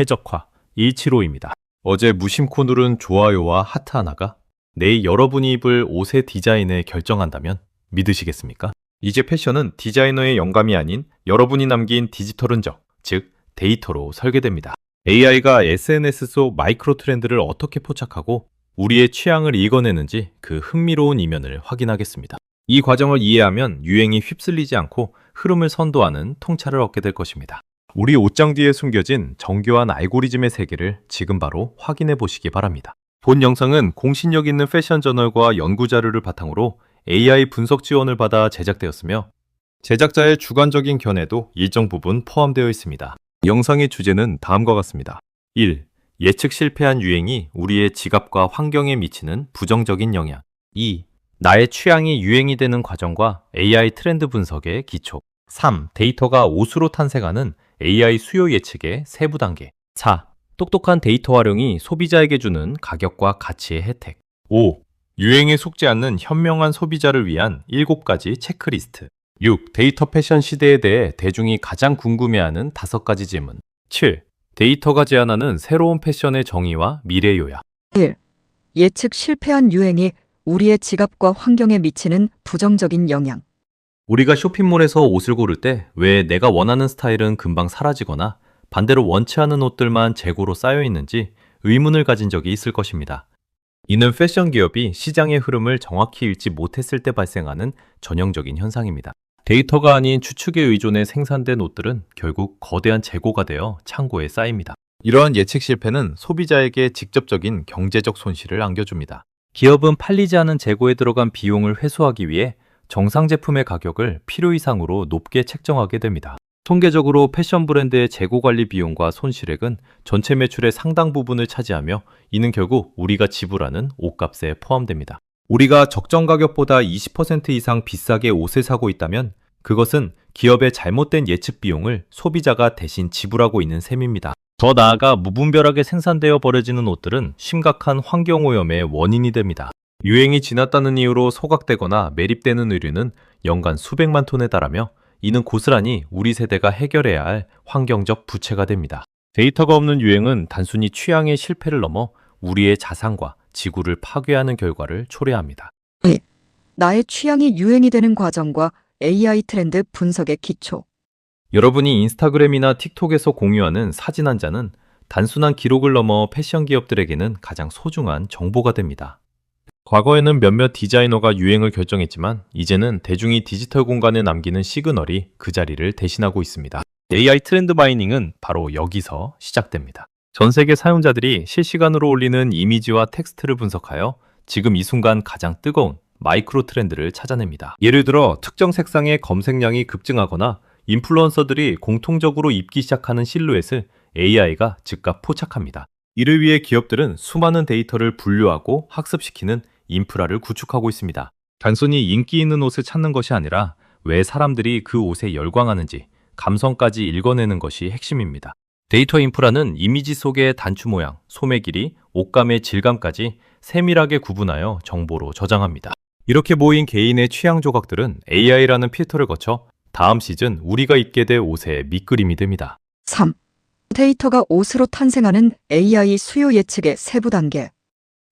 최적화 275입니다. 어제 무심코 누른 좋아요와 하트 하나가 내일 여러분이 입을 옷의 디자인을 결정한다면 믿으시겠습니까? 이제 패션은 디자이너의 영감이 아닌 여러분이 남긴 디지털 흔적, 즉 데이터로 설계됩니다. AI가 SNS 속 마이크로 트렌드를 어떻게 포착하고 우리의 취향을 읽어내는지 그 흥미로운 이면을 확인하겠습니다. 이 과정을 이해하면 유행이 휩쓸리지 않고 흐름을 선도하는 통찰을 얻게 될 것입니다. 우리 옷장 뒤에 숨겨진 정교한 알고리즘의 세계를 지금 바로 확인해 보시기 바랍니다. 본 영상은 공신력 있는 패션 저널과 연구 자료를 바탕으로 AI 분석 지원을 받아 제작되었으며 제작자의 주관적인 견해도 일정 부분 포함되어 있습니다. 영상의 주제는 다음과 같습니다. 1. 예측 실패한 유행이 우리의 지갑과 환경에 미치는 부정적인 영향. 2. 나의 취향이 유행이 되는 과정과 AI 트렌드 분석의 기초. 3. 데이터가 옷으로 탄생하는 AI 수요 예측의 세부 단계. 4. 똑똑한 데이터 활용이 소비자에게 주는 가격과 가치의 혜택. 5. 유행에 속지 않는 현명한 소비자를 위한 7가지 체크리스트. 6. 데이터 패션 시대에 대해 대중이 가장 궁금해하는 5가지 질문. 7. 데이터가 제안하는 새로운 패션의 정의와 미래 요약. 1. 예측 실패한 유행이 우리의 지갑과 환경에 미치는 부정적인 영향. 우리가 쇼핑몰에서 옷을 고를 때 왜 내가 원하는 스타일은 금방 사라지거나 반대로 원치 않은 옷들만 재고로 쌓여 있는지 의문을 가진 적이 있을 것입니다. 이는 패션 기업이 시장의 흐름을 정확히 읽지 못했을 때 발생하는 전형적인 현상입니다. 데이터가 아닌 추측에 의존해 생산된 옷들은 결국 거대한 재고가 되어 창고에 쌓입니다. 이러한 예측 실패는 소비자에게 직접적인 경제적 손실을 안겨줍니다. 기업은 팔리지 않은 재고에 들어간 비용을 회수하기 위해 정상 제품의 가격을 필요 이상으로 높게 책정하게 됩니다. 통계적으로 패션 브랜드의 재고 관리 비용과 손실액은 전체 매출의 상당 부분을 차지하며 이는 결국 우리가 지불하는 옷값에 포함됩니다. 우리가 적정 가격보다 20% 이상 비싸게 옷을 사고 있다면 그것은 기업의 잘못된 예측 비용을 소비자가 대신 지불하고 있는 셈입니다. 더 나아가 무분별하게 생산되어 버려지는 옷들은 심각한 환경오염의 원인이 됩니다. 유행이 지났다는 이유로 소각되거나 매립되는 의류는 연간 수백만 톤에 달하며 이는 고스란히 우리 세대가 해결해야 할 환경적 부채가 됩니다. 데이터가 없는 유행은 단순히 취향의 실패를 넘어 우리의 자산과 지구를 파괴하는 결과를 초래합니다. 2. 나의 취향이 유행이 되는 과정과 AI 트렌드 분석의 기초. 여러분이 인스타그램이나 틱톡에서 공유하는 사진 한 장은 단순한 기록을 넘어 패션 기업들에게는 가장 소중한 정보가 됩니다. 과거에는 몇몇 디자이너가 유행을 결정했지만 이제는 대중이 디지털 공간에 남기는 시그널이 그 자리를 대신하고 있습니다. AI 트렌드 마이닝은 바로 여기서 시작됩니다. 전 세계 사용자들이 실시간으로 올리는 이미지와 텍스트를 분석하여 지금 이 순간 가장 뜨거운 마이크로 트렌드를 찾아냅니다. 예를 들어 특정 색상의 검색량이 급증하거나 인플루언서들이 공통적으로 입기 시작하는 실루엣을 AI가 즉각 포착합니다. 이를 위해 기업들은 수많은 데이터를 분류하고 학습시키는 인프라를 구축하고 있습니다. 단순히 인기 있는 옷을 찾는 것이 아니라 왜 사람들이 그 옷에 열광하는지 감성까지 읽어내는 것이 핵심입니다. 데이터 인프라는 이미지 속의 단추 모양, 소매 길이, 옷감의 질감까지 세밀하게 구분하여 정보로 저장합니다. 이렇게 모인 개인의 취향 조각들은 AI라는 필터를 거쳐 다음 시즌 우리가 입게 될 옷의 밑그림이 됩니다. 3. 데이터가 옷으로 탄생하는 AI 수요 예측의 세부 단계.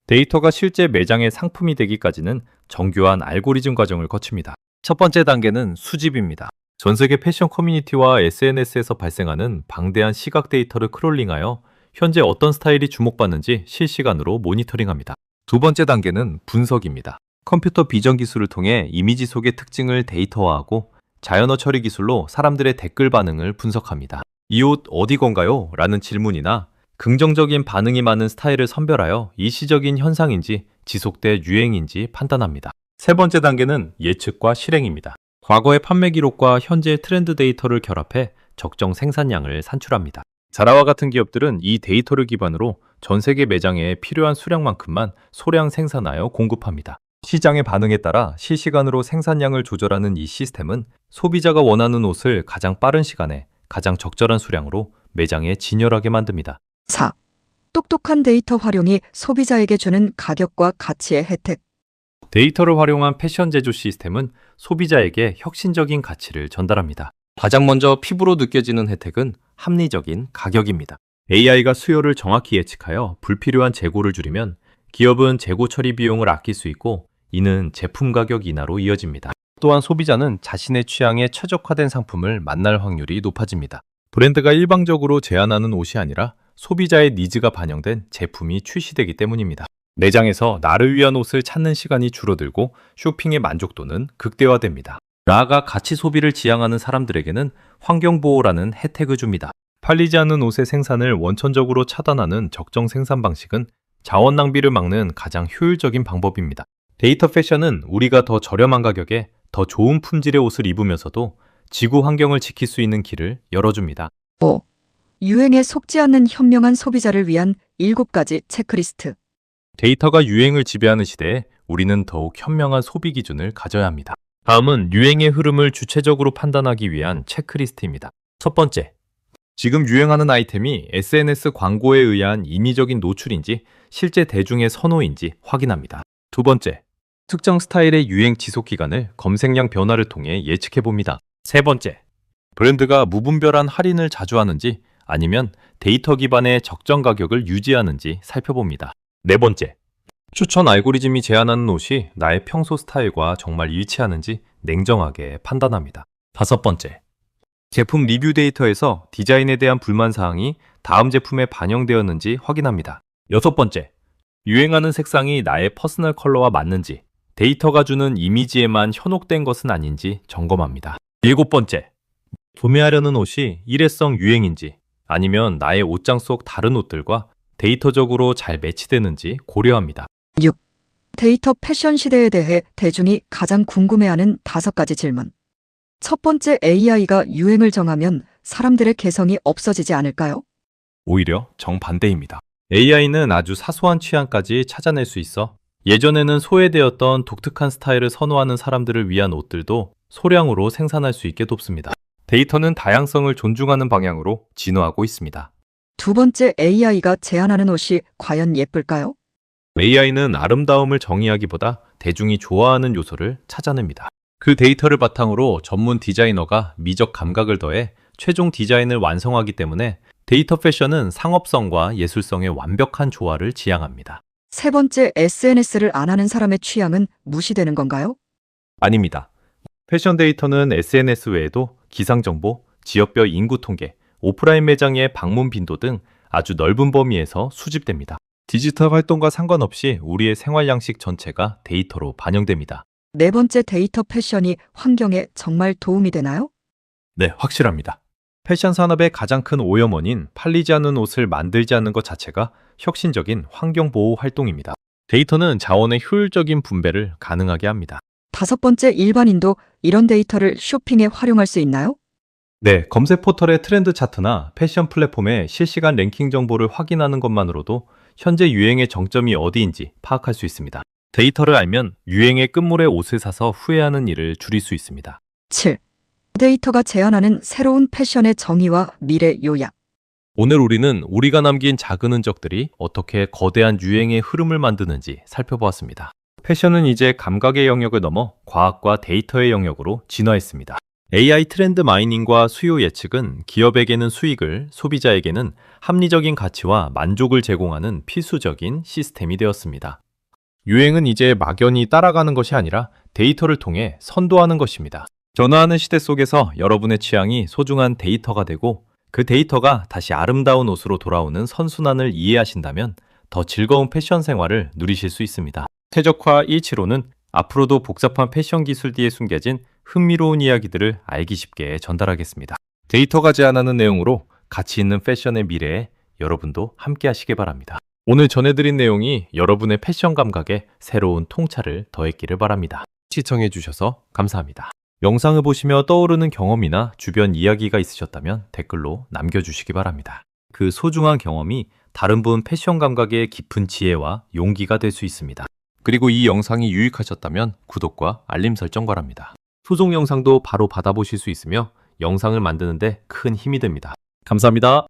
데이터가 실제 매장의 상품이 되기까지는 정교한 알고리즘 과정을 거칩니다. 첫 번째 단계는 수집입니다. 전 세계 패션 커뮤니티와 SNS에서 발생하는 방대한 시각 데이터를 크롤링하여 현재 어떤 스타일이 주목받는지 실시간으로 모니터링합니다. 두 번째 단계는 분석입니다. 컴퓨터 비전 기술을 통해 이미지 속의 특징을 데이터화하고 자연어 처리 기술로 사람들의 댓글 반응을 분석합니다. 이 옷 어디 건가요? 라는 질문이나 긍정적인 반응이 많은 스타일을 선별하여 일시적인 현상인지 지속될 유행인지 판단합니다. 세 번째 단계는 예측과 실행입니다. 과거의 판매 기록과 현재의 트렌드 데이터를 결합해 적정 생산량을 산출합니다. 자라와 같은 기업들은 이 데이터를 기반으로 전 세계 매장에 필요한 수량만큼만 소량 생산하여 공급합니다. 시장의 반응에 따라 실시간으로 생산량을 조절하는 이 시스템은 소비자가 원하는 옷을 가장 빠른 시간에 가장 적절한 수량으로 매장에 진열하게 만듭니다. 4. 똑똑한 데이터 활용이 소비자에게 주는 가격과 가치의 혜택. 데이터를 활용한 패션 제조 시스템은 소비자에게 혁신적인 가치를 전달합니다. 가장 먼저 피부로 느껴지는 혜택은 합리적인 가격입니다. AI가 수요를 정확히 예측하여 불필요한 재고를 줄이면 기업은 재고 처리 비용을 아낄 수 있고 이는 제품 가격 인하로 이어집니다. 또한 소비자는 자신의 취향에 최적화된 상품을 만날 확률이 높아집니다. 브랜드가 일방적으로 제안하는 옷이 아니라 소비자의 니즈가 반영된 제품이 출시되기 때문입니다. 매장에서 나를 위한 옷을 찾는 시간이 줄어들고 쇼핑의 만족도는 극대화됩니다. 나아가 가치 소비를 지향하는 사람들에게는 환경보호라는 혜택을 줍니다. 팔리지 않는 옷의 생산을 원천적으로 차단하는 적정 생산 방식은 자원 낭비를 막는 가장 효율적인 방법입니다. 데이터 패션은 우리가 더 저렴한 가격에 더 좋은 품질의 옷을 입으면서도 지구 환경을 지킬 수 있는 길을 열어줍니다. 5. 유행에 속지 않는 현명한 소비자를 위한 7가지 체크리스트. 데이터가 유행을 지배하는 시대에 우리는 더욱 현명한 소비 기준을 가져야 합니다. 다음은 유행의 흐름을 주체적으로 판단하기 위한 체크리스트입니다. 첫 번째, 지금 유행하는 아이템이 SNS 광고에 의한 인위적인 노출인지 실제 대중의 선호인지 확인합니다. 두 번째, 특정 스타일의 유행 지속 기간을 검색량 변화를 통해 예측해 봅니다. 세 번째, 브랜드가 무분별한 할인을 자주 하는지 아니면 데이터 기반의 적정 가격을 유지하는지 살펴봅니다. 네 번째, 추천 알고리즘이 제안하는 옷이 나의 평소 스타일과 정말 일치하는지 냉정하게 판단합니다. 다섯 번째, 제품 리뷰 데이터에서 디자인에 대한 불만 사항이 다음 제품에 반영되었는지 확인합니다. 여섯 번째, 유행하는 색상이 나의 퍼스널 컬러와 맞는지 데이터가 주는 이미지에만 현혹된 것은 아닌지 점검합니다. 일곱 번째, 구매하려는 옷이 일회성 유행인지 아니면 나의 옷장 속 다른 옷들과 데이터적으로 잘 매치되는지 고려합니다. 6. 데이터 패션 시대에 대해 대중이 가장 궁금해하는 5가지 질문. 첫 번째, AI가 유행을 정하면 사람들의 개성이 없어지지 않을까요? 오히려 정반대입니다. AI는 아주 사소한 취향까지 찾아낼 수 있어 예전에는 소외되었던 독특한 스타일을 선호하는 사람들을 위한 옷들도 소량으로 생산할 수 있게 돕습니다. 데이터는 다양성을 존중하는 방향으로 진화하고 있습니다. 두 번째, AI가 제안하는 옷이 과연 예쁠까요? AI는 아름다움을 정의하기보다 대중이 좋아하는 요소를 찾아냅니다. 그 데이터를 바탕으로 전문 디자이너가 미적 감각을 더해 최종 디자인을 완성하기 때문에 데이터 패션은 상업성과 예술성의 완벽한 조화를 지향합니다. 세 번째, SNS를 안 하는 사람의 취향은 무시되는 건가요? 아닙니다. 패션 데이터는 SNS 외에도 기상정보, 지역별 인구 통계, 오프라인 매장의 방문 빈도 등 아주 넓은 범위에서 수집됩니다. 디지털 활동과 상관없이 우리의 생활 양식 전체가 데이터로 반영됩니다. 네 번째, 데이터 패션이 환경에 정말 도움이 되나요? 네, 확실합니다. 패션 산업의 가장 큰 오염원인 팔리지 않는 옷을 만들지 않는 것 자체가 혁신적인 환경보호 활동입니다. 데이터는 자원의 효율적인 분배를 가능하게 합니다. 다섯 번째, 일반인도 이런 데이터를 쇼핑에 활용할 수 있나요? 네, 검색 포털의 트렌드 차트나 패션 플랫폼의 실시간 랭킹 정보를 확인하는 것만으로도 현재 유행의 정점이 어디인지 파악할 수 있습니다. 데이터를 알면 유행의 끝물에 옷을 사서 후회하는 일을 줄일 수 있습니다. 7. 데이터가 제안하는 새로운 패션의 정의와 미래 요약. 오늘 우리는 우리가 남긴 작은 흔적들이 어떻게 거대한 유행의 흐름을 만드는지 살펴보았습니다. 패션은 이제 감각의 영역을 넘어 과학과 데이터의 영역으로 진화했습니다. AI 트렌드 마이닝과 수요 예측은 기업에게는 수익을, 소비자에게는 합리적인 가치와 만족을 제공하는 필수적인 시스템이 되었습니다. 유행은 이제 막연히 따라가는 것이 아니라 데이터를 통해 선도하는 것입니다. 전화하는 시대 속에서 여러분의 취향이 소중한 데이터가 되고 그 데이터가 다시 아름다운 옷으로 돌아오는 선순환을 이해하신다면 더 즐거운 패션 생활을 누리실 수 있습니다. 최적화 175는 앞으로도 복잡한 패션 기술 뒤에 숨겨진 흥미로운 이야기들을 알기 쉽게 전달하겠습니다. 데이터가 제안하는 내용으로 가치 있는 패션의 미래에 여러분도 함께 하시기 바랍니다. 오늘 전해드린 내용이 여러분의 패션 감각에 새로운 통찰을 더했기를 바랍니다. 시청해주셔서 감사합니다. 영상을 보시며 떠오르는 경험이나 주변 이야기가 있으셨다면 댓글로 남겨주시기 바랍니다. 그 소중한 경험이 다른 분 패션 감각의 깊은 지혜와 용기가 될 수 있습니다. 그리고 이 영상이 유익하셨다면 구독과 알림 설정 바랍니다. 소송 영상도 바로 받아보실 수 있으며 영상을 만드는데 큰 힘이 됩니다. 감사합니다.